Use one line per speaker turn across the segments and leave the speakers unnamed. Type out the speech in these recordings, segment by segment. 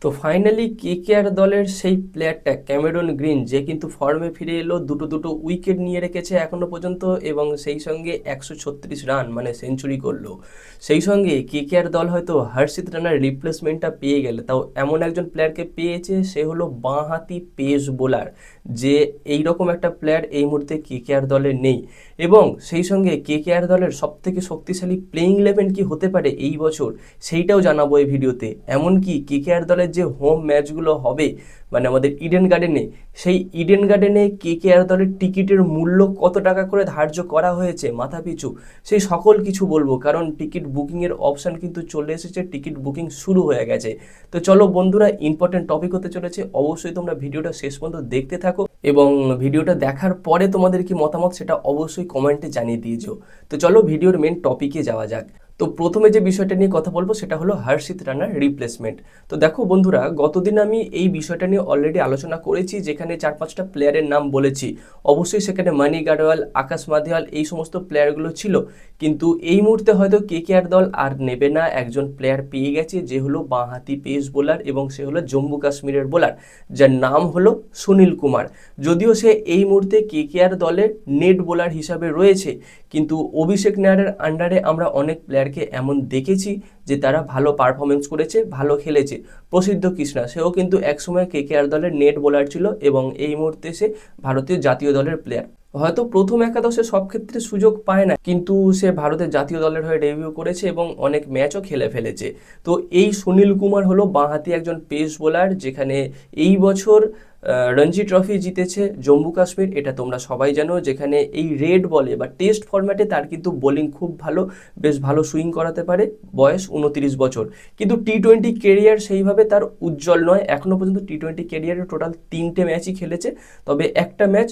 তো finally KKR দলের সেই প্লেয়ারটা ক্যামেরন গ্রিন, যে কিন্তু ফর্মে ফিরে এলো, দুটো দুটো উইকেট নিয়ে রেখেছে এখনো পর্যন্ত, এবং সেই সঙ্গে 136 রান মানে সেঞ্চুরি করলো। সেই সঙ্গে কেকেআর দল হয়তো হর্ষিত রানার রিপ্লেসমেন্টটা পেয়ে গেলে, তাও এমন একজন প্লেয়ারকে পেয়েছে, সে হলো বাঁহাতি পেস বোলার, যে এই রকম একটা প্লেয়ার এই মুহূর্তে কেকেআর দলে নেই। এবং সেই সঙ্গে কেকেআর দলের সবথেকে শক্তিশালী প্লেইং ইলেভেন কি হতে পারে এই বছর, সেইটাও জানাবো এই ভিডিওতে। এমনকি কেকেআর দলের যে হোম ম্যাচগুলো হবে, মানে আমাদের ইডেন গার্ডেনে, সেই ইডেন গার্ডেনে কেকেআর দলের টিকিটের মূল্য কত টাকা করে ধার্য করা হয়েছে মাথাপিছু, সেই সকল কিছু বলবো। কারণ টিকিট বুকিংয়ের অপশান কিন্তু চলে এসেছে, টিকিট বুকিং শুরু হয়ে গেছে। তো চলো বন্ধুরা, ইম্পর্টেন্ট টপিক হতে চলেছে, অবশ্যই তোমরা ভিডিওটা শেষ পর্যন্ত দেখতে থাকো, এবং ভিডিওটা দেখার পরে তোমাদের কি মতামত সেটা অবশ্যই কমেন্টে জানিয়ে দিয়েছো। তো চলো ভিডিওর মেন টপিকে যাওয়া যাক। তো প্রথমে যে বিষয়টা নিয়ে কথা বলবো সেটা হলো হর্ষিত রানার রিপ্লেসমেন্ট। তো দেখো বন্ধুরা, গতদিন আমি এই বিষয়টা নিয়ে অলরেডি আলোচনা করেছি, যেখানে 4-5টা প্লেয়ারের নাম বলেছি। অবশ্যই সেখানে মানি গাডওয়াল, আকাশ মাধিয়াল, এই সমস্ত প্লেয়ারগুলো ছিল। কিন্তু এই মুহূর্তে হয়তো কেকেআর দল আর নেবে না, একজন প্লেয়ার পেয়ে গেছে, যে হলো বাঁহাতি পেস বোলার, এবং সে হলো জম্মু কাশ্মীরের বোলার, যার নাম হলো সুনীল কুমার। যদিও সে এই মুহূর্তে কেকেআর দলে নেট বোলার হিসাবে রয়েছে, কিন্তু অভিষেক নায়ারের আন্ডারে আমরা অনেক প্লেয়ারকে এমন দেখেছি যে তারা ভালো পারফরমেন্স করেছে, ভালো খেলেছে। প্রসিদ্ধ কৃষ্ণা, সেও কিন্তু একসময় কেকেআর দলের নেট বোলার ছিল, এবং এই মুহূর্তে সে ভারতীয় জাতীয় দলের প্লেয়ার। হয়তো প্রথম একাদশে সব ক্ষেত্রে সুযোগ পায় না, কিন্তু সে ভারতের জাতীয় দলের হয়ে ডেবিউ করেছে এবং অনেক ম্যাচও খেলে ফেলেছে। তো এই সুনীল কুমার হলো বাঁহাতি একজন পেস বোলার, যেখানে এই বছর রঞ্জি ট্রফি জিতেছে জম্মু কাশ্মীর, এটা তোমরা সবাই জানো। যেখানে এই রেড বলে বা টেস্ট ফরম্যাটে তার কিন্তু বোলিং খুব ভালো, বেশ ভালো সুইং করাতে পারে। বয়স 29 বছর, কিন্তু টি-20 কেরিয়ার সেইভাবে তার উজ্জ্বল নয়। এখনও পর্যন্ত টি-20 কেরিয়ারে টোটাল 3টে ম্যাচই খেলেছে, তবে একটা ম্যাচ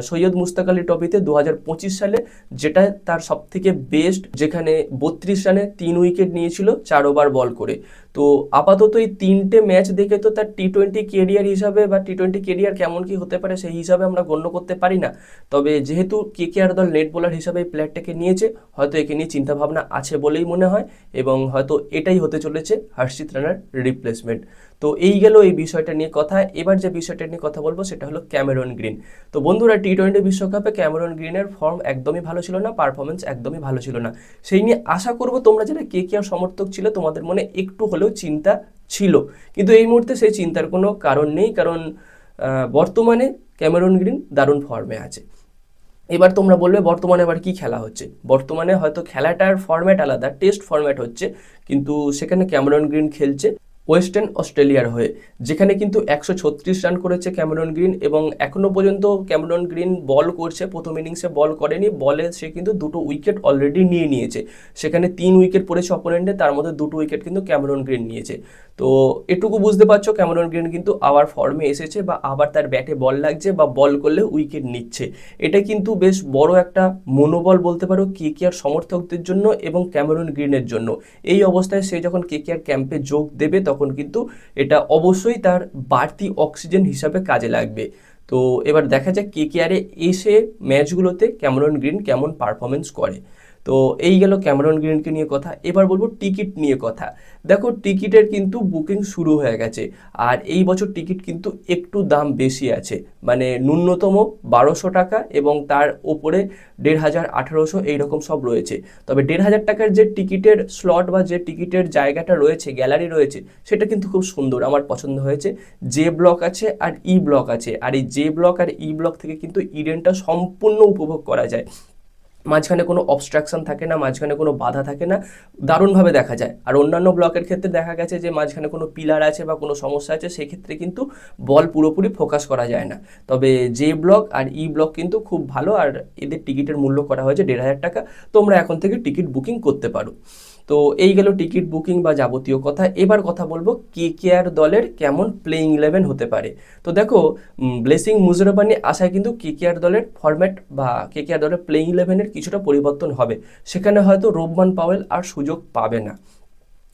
সৈয়দ মুস্তাক আলী ট্রফিতে 2025 সালে, যেটা তার সবথেকে বেস্ট, যেখানে 32 রানে 3 উইকেট নিয়েছিল 4 ওভার বল করে। তো আপাতত এই 3টে ম্যাচ দেখে তো তার টি-20 কেরিয়ার হিসাবে বা টি-20 কেরিয়ার কেমন কি হতে পারে সেই হিসাবে আমরা গণ্য করতে পারি না। তবে যেহেতু কেকেআর দল নেট বোলার হিসাবে এই প্লেয়ারটাকে নিয়েছে, হয়তো একে নিয়ে চিন্তাভাবনা আছে বলেই মনে হয়, এবং হয়তো এটাই হতে চলেছে হর্ষিত রানার রিপ্লেসমেন্ট। তো এই গেল এই বিষয়টা নিয়ে কথা। এবার যে বিষয়টা নিয়ে কথা বলবো সেটা হলো ক্যামেরন গ্রিন। তো বন্ধুরা, টি-20 বিশ্বকাপে ক্যামেরন গ্রিনের ফর্ম একদমই ভালো ছিল না, পারফরমেন্স একদমই ভালো ছিল না। সেই নিয়ে আশা করব তোমরা যারা কেকেআর সমর্থক ছিল, তোমাদের মনে একটু হলেও চিন্তা ছিল। কিন্তু এই মুহূর্তে সেই চিন্তার কোনো কারণ নেই, কারণ বর্তমানে ক্যামেরন গ্রিন দারুণ ফর্মে আছে। এবার তোমরা বলবে বর্তমানে আবার কি খেলা হচ্ছে। বর্তমানে হয়তো খেলাটার ফরম্যাট আলাদা, টেস্ট ফরম্যাট হচ্ছে, কিন্তু সেখানে ক্যামেরন গ্রিন খেলছে ওয়েস্টার্ন অস্ট্রেলিয়ার হয়ে, যেখানে কিন্তু 136 রান করেছে ক্যামেরন গ্রিন, এবং এখনও পর্যন্ত ক্যামেরন গ্রিন বল করছে। প্রথম ইনিংসে বল করেনি, বলে সে কিন্তু 2টো উইকেট অলরেডি নিয়ে নিয়েছে। সেখানে 3 উইকেট পড়েছে অপোনেন্টে, তার মধ্যে 2টো উইকেট কিন্তু ক্যামেরন গ্রিন নিয়েছে। তো এটুকু বুঝতে পারছো ক্যামেরন গ্রিন কিন্তু আবার ফর্মে এসেছে, বা আবার তার ব্যাটে বল লাগছে, বা বল করলে উইকেট নিচ্ছে। এটা কিন্তু বেশ বড় একটা মনোবল বলতে পারো কেকেআর সমর্থকদের জন্য এবং ক্যামেরন গ্রিনের জন্য। এই অবস্থায় সে যখন কেকেআর ক্যাম্পে যোগ দেবে, তখন কিন্তু এটা অবশ্যই তার বাড়তি অক্সিজেন হিসাবে কাজে লাগবে। তো এবার দেখা যাক কেকেআরে এসে ম্যাচগুলোতে ক্যামেরন গ্রিন কেমন পারফরমেন্স করে। তো এই গেল ক্যামেরন গ্রিনকে নিয়ে কথা। এবার বলবো টিকিট নিয়ে কথা। দেখো, টিকিটের কিন্তু বুকিং শুরু হয়ে গেছে, আর এই বছর টিকিট কিন্তু একটু দাম বেশি আছে, মানে ন্যূনতম 1200 টাকা, এবং তার ওপরে 1500, 1800 এইরকম সব রয়েছে। তবে 1500 টাকার যে টিকিটের স্লট বা যে টিকিটের জায়গাটা রয়েছে, গ্যালারি রয়েছে, সেটা কিন্তু খুব সুন্দর, আমার পছন্দ হয়েছে। জে ব্লক আছে আর ই ব্লক আছে, আর এই জে ব্লক আর ই ব্লক থেকে কিন্তু ইডেনটা সম্পূর্ণ উপভোগ করা যায়। মাঝখানে কোনো অবস্ট্রাকশন থাকে না, মাঝখানে কোনো বাধা থাকে না, দারুণভাবে দেখা যায়। আর অন্যান্য ব্লকের ক্ষেত্রে দেখা গেছে যে মাঝখানে কোনো পিলার আছে বা কোনো সমস্যা আছে, সেক্ষেত্রে কিন্তু বল পুরোপুরি ফোকাস করা যায় না। তবে জে ব্লক আর ই ব্লক কিন্তু খুব ভালো, আর এদের টিকিটের মূল্য করা হয়েছে 1500 টাকা। তোমরা এখন থেকে টিকিট বুকিং করতে পারো। তো এই গেল টিকিট বুকিং বা যাবতীয় কথা। এবার কথা বলবো কেকেআর দলের কেমন প্লেইং ইলেভেন হতে পারে। তো দেখো, ব্লেসিং মুজরাবানি আশায় কিন্তু কেকেআর দলের ফরম্যাট বা কেকেআর দলের প্লেইং ইলেভেনের কিছুটা পরিবর্তন হবে। সেখানে হয়তো রোবমান পাওয়েল আর সুযোগ পাবে না।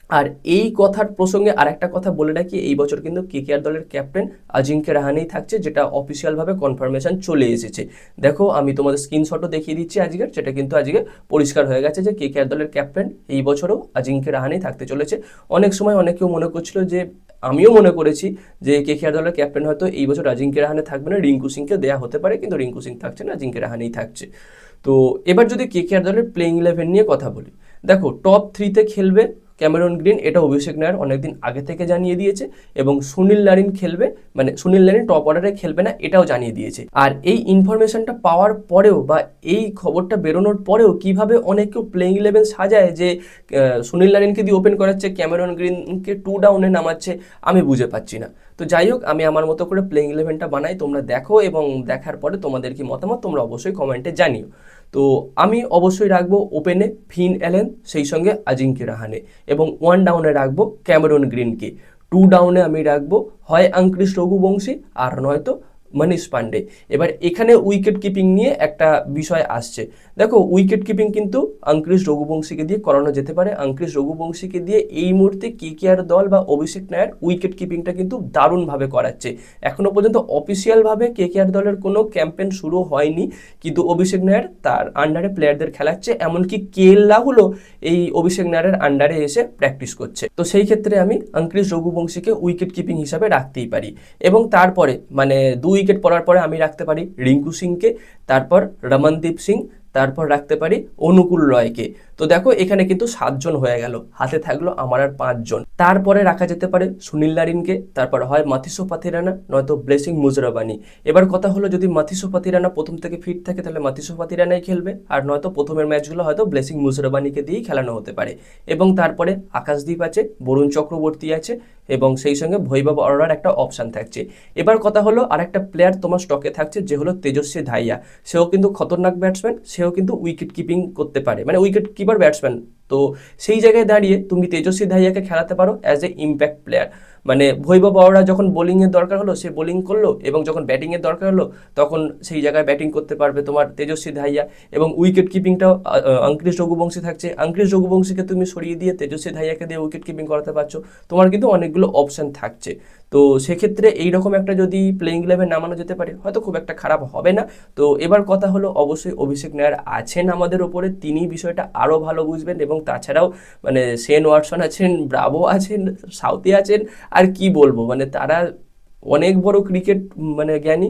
আর এই কথার প্রসঙ্গে আরেকটা কথা বলে রাখি, এই বছর কিন্তু কেকেআর দলের ক্যাপ্টেন অজিঙ্ক্য রাহানেই থাকছে, যেটা অফিসিয়ালভাবে কনফার্মেশন চলে এসেছে। দেখো আমি তোমাদের স্ক্রিনশটও দেখিয়ে দিচ্ছি আজকের, যেটা কিন্তু আজকে পরিষ্কার হয়ে গেছে যে কেকেআর দলের ক্যাপ্টেন এই বছরও অজিঙ্ক্য রাহানেই থাকতে চলেছে। অনেক সময় অনেকেও মনে করছিল, যে আমিও মনে করেছি যে কেকেআর দলের ক্যাপ্টেন হয়তো এই বছর অজিঙ্ক্য রাহানে থাকবে না, রিঙ্কু সিংকে দেওয়া হতে পারে, কিন্তু রিঙ্কু সিং থাকছে না, অজিঙ্ক্য রাহানেই থাকছে। তো এবার যদি কেকেআর দলের প্লেইং 11 নিয়ে কথা বলি, দেখো টপ 3-তে খেলবে ক্যামেরন গ্রিন, এটা অভিষেক নায়ার অনেকদিন আগে থেকে জানিয়ে দিয়েছে, এবং সুনীল নারিন খেলবে, মানে সুনীল নারিন টপ অর্ডারে খেলবে না, এটাও জানিয়ে দিয়েছে। আর এই ইনফরমেশনটা পাওয়ার পরেও বা এই খবরটা বেরোনোর পরেও কিভাবে অনেকেও প্লেইং 11 সাজায় যে সুনীল নারিনকে দিয়ে ওপেন করাচ্ছে, ক্যামেরন গ্রিনকে 2 ডাউনে নামাচ্ছে, আমি বুঝে পাচ্ছি না। তো যাই হোক, আমি আমার মতো করে প্লেইং 11টা বানাই, তোমরা দেখো এবং দেখার পরে তোমাদের কি মতামত তোমরা অবশ্যই কমেন্টে জানিও। তো আমি অবশ্যই রাখবো ওপেনে ফিন অ্যালেন, সেই সঙ্গে অজিঙ্ক্য রাহানে, এবং 1 ডাউনে রাখবো ক্যামেরন গ্রিনকে। 2 ডাউনে আমি রাখবো হয় আঙ্ক্রিস রঘুবংশী আর নয়তো মনীষ পান্ডে। এবার এখানে উইকেট কিপিং নিয়ে একটা বিষয় আসছে। দেখো উইকেট কিপিং কিন্তু আঙ্ক্রিস রঘুবংশীকে দিয়ে করানো যেতে পারে। আঙ্ক্রিস রঘুবংশীকে দিয়ে এই মুহূর্তে কেকেআর দল বা অভিষেক নায়ার উইকেট কিপিংটা কিন্তু দারুণভাবে করাচ্ছে। এখনো পর্যন্ত অফিসিয়ালভাবে কেকেআর দলের কোনো ক্যাম্পেইন শুরু হয়নি, কিন্তু অভিষেক নায়ার তার আন্ডারে প্লেয়ারদের খেলাচ্ছে, এমনকি কেএল রাহুলও এই অভিষেক নায়ারের আন্ডারে এসে প্র্যাকটিস করছে। তো সেই ক্ষেত্রে আমি আঙ্ক্রিস রঘুবংশীকে উইকেট কিপিং হিসাবে রাখতেই পারি, এবং তারপরে মানে 2 উইকেট পড়ার পরে আমি রাখতে পারি রিঙ্কু সিংকে, তারপর রমনদীপ সিং, তারপর রাখতে পারি অনুকূল রয়কে। তো দেখো এখানে কিন্তু 7 জন হয়ে গেল, হাতে থাকলো আমার আর 5 জন। তারপরে রাখা যেতে পারে সুনীল নারিনকে, তারপর হয় মাথিসো পাথিরানা নয়তো ব্লেসিং মুজরাবানি। এবার কথা হলো, যদি মাথিসো পাথিরানা প্রথম থেকে ফিট থাকে তাহলে মাথিসো পাথিরানাই খেলবে, আর নয়তো প্রথমের ম্যাচগুলো হয়তো ব্লেসিং মুজরাবানিকে দিয়েই খেলানো হতে পারে। এবং তারপরে আকাশদীপ আছে, বরুণ চক্রবর্তী আছে, এবং সেই সঙ্গে ভৈভব অরোরার একটা অপশান থাকছে। এবার কথা হলো, আর একটা প্লেয়ার তোমার স্টকে থাকছে, যে হলো তেজস্বী ধাইয়া। সেও কিন্তু খতরনাক ব্যাটসম্যান, সেও কিন্তু উইকেট কিপিং করতে পারে, মানে উইকেট কিপার ব্যাটসম্যান। তো সেই জায়গায় দাঁড়িয়ে তুমি তেজস্বী ধাইয়াকে খেলাতে পারো অ্যাজ এ ইম্প্যাক্ট প্লেয়ার। মানে ভৈভব অরোরা যখন বোলিংয়ের দরকার হলো সে বোলিং করলো, এবং যখন ব্যাটিংয়ের দরকার হলো তখন সেই জায়গায় ব্যাটিং করতে পারবে তোমার তেজস্বী ধাইয়া। এবং উইকেট কিপিংটাও আঙ্ক্রিস রঘুবংশী থাকছে, আঙ্ক্রিস রঘুবংশীকে তুমি সরিয়ে দিয়ে তেজস্বী ধাইয়াকে দিয়ে উইকেট কিপিং করাতে পারছো। তোমার কিন্তু অনেকগুলো অপশান থাকছে। তো সেক্ষেত্রে এইরকম একটা যদি প্লেইং 11 নামানো যেতে পারে, হয়তো খুব একটা খারাপ হবে না। তো এবার কথা হলো, অবশ্যই অভিষেক নায়ার আছেন আমাদের ওপরে, তিনি বিষয়টা আরও ভালো বুঝবেন, এবং তাছাড়াও মানে শেন ওয়াটসন আছেন, ব্রাভো আছেন, সাউথি আছেন, আর কি বলবো, মানে তারা অনেক বড় ক্রিকেট মানে জ্ঞানী।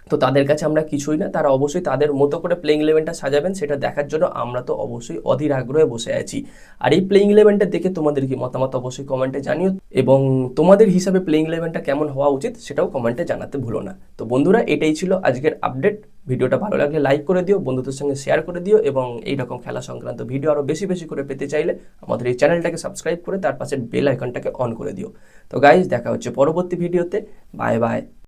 তো তাদের কাছে আমরা কিছুই না, তারা অবশ্যই তাদের মতো করে প্লেইং 11টা সাজাবেন, সেটা দেখার জন্য আমরা তো অবশ্যই অধীর আগ্রহে বসে আছি। আর এই প্লেইং 11টা দেখে তোমাদের কি মতামত অবশ্যই কমেন্টে জানিও, এবং তোমাদের হিসাবে প্লেইং 11টা কেমন হওয়া উচিত সেটাও কমেন্টে জানাতে ভুলো না। তো বন্ধুরা, এটাই ছিল আজকের আপডেট। ভিডিওটা ভালো লাগলে লাইক করে দিও, বন্ধুদের সঙ্গে শেয়ার করে দিও, এবং এইরকম খেলা সংক্রান্ত ভিডিও আরও বেশি বেশি করে পেতে চাইলে আমাদের এই চ্যানেলটাকে সাবস্ক্রাইব করে তার পাশে বেল আইকনটাকে অন করে দিও। তো গাইজ, দেখা হচ্ছে পরবর্তী ভিডিওতে। Bye bye.